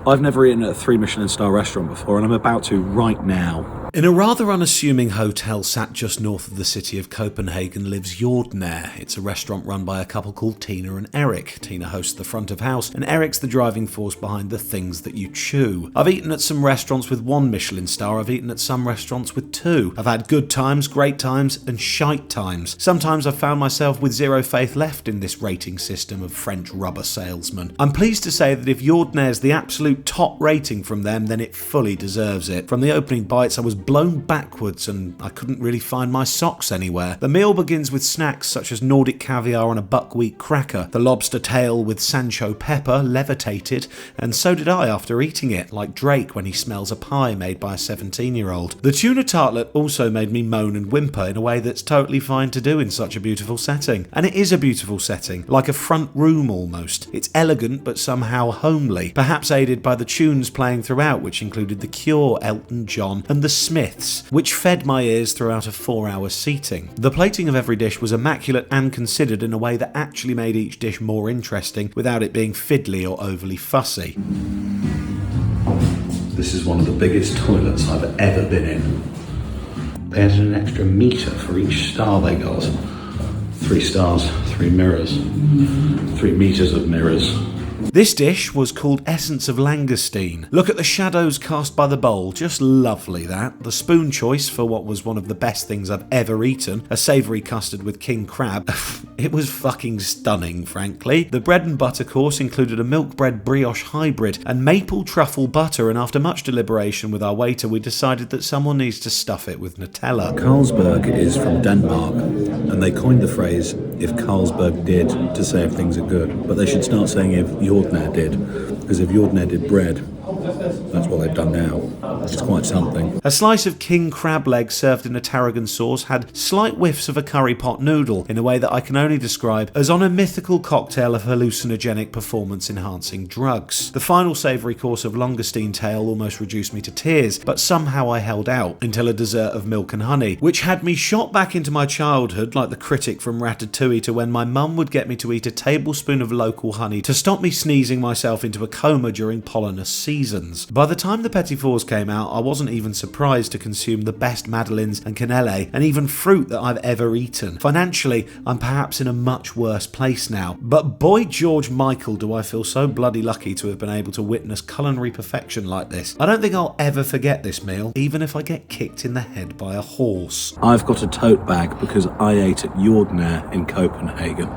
I've never eaten at a 3 Michelin star restaurant before, and I'm about to right now. In a rather unassuming hotel sat just north of the city of Copenhagen lives Jordnaer. It's a restaurant run by a couple called Tina and Eric. Tina hosts the front of house, and Eric's the driving force behind the things that you chew. I've eaten at some restaurants with 1 Michelin star, I've eaten at some restaurants with 2. I've had good times, great times, and shite times. Sometimes I've found myself with zero faith left in this rating system of French rubber salesmen. I'm pleased to say that if Jordnaer's the absolute top rating from them, then it fully deserves it. From the opening bites, I was blown backwards and I couldn't really find my socks anywhere. The meal begins with snacks such as Nordic caviar on a buckwheat cracker, the lobster tail with Sancho pepper levitated, and so did I after eating it, like Drake when he smells a pie made by a 17-year-old. The tuna tartlet also made me moan and whimper in a way that's totally fine to do in such a beautiful setting. And it is a beautiful setting, like a front room almost. It's elegant but somehow homely, perhaps aided by the tunes playing throughout, which included The Cure, Elton John, and The Smiths, which fed my ears throughout a 4-hour seating. The plating of every dish was immaculate and considered in a way that actually made each dish more interesting without it being fiddly or overly fussy. This is one of the biggest toilets I've ever been in. They added an extra metre for each star they got. 3 stars, 3 mirrors, 3 metres of mirrors. This dish was called Essence of Langoustine. Look at the shadows cast by the bowl, just lovely that. The spoon choice for what was one of the best things I've ever eaten, a savoury custard with king crab. It was fucking stunning, frankly. The bread and butter course included a milk bread brioche hybrid and maple truffle butter, and after much deliberation with our waiter, we decided that someone needs to stuff it with Nutella. Carlsberg is from Denmark, and they coined the phrase, if Carlsberg did, to say if things are good. But they should start saying if Jordnaer did, because if Jordnaer did bread, that's what they've done now. It's quite something. A slice of king crab leg served in a tarragon sauce had slight whiffs of a curry pot noodle in a way that I can only describe as on a mythical cocktail of hallucinogenic performance-enhancing drugs. The final savoury course of langoustine tail almost reduced me to tears, but somehow I held out until a dessert of milk and honey, which had me shot back into my childhood like the critic from Ratatouille to when my mum would get me to eat a tablespoon of local honey to stop me sneezing myself into a coma during pollinous seasons. By the time the petit fours came out, I wasn't even surprised to consume the best madeleines and cannelle and even fruit that I've ever eaten. Financially, I'm perhaps in a much worse place now, but boy George Michael do I feel so bloody lucky to have been able to witness culinary perfection like this. I don't think I'll ever forget this meal, even if I get kicked in the head by a horse. I've got a tote bag because I ate at Jordnaer in Copenhagen.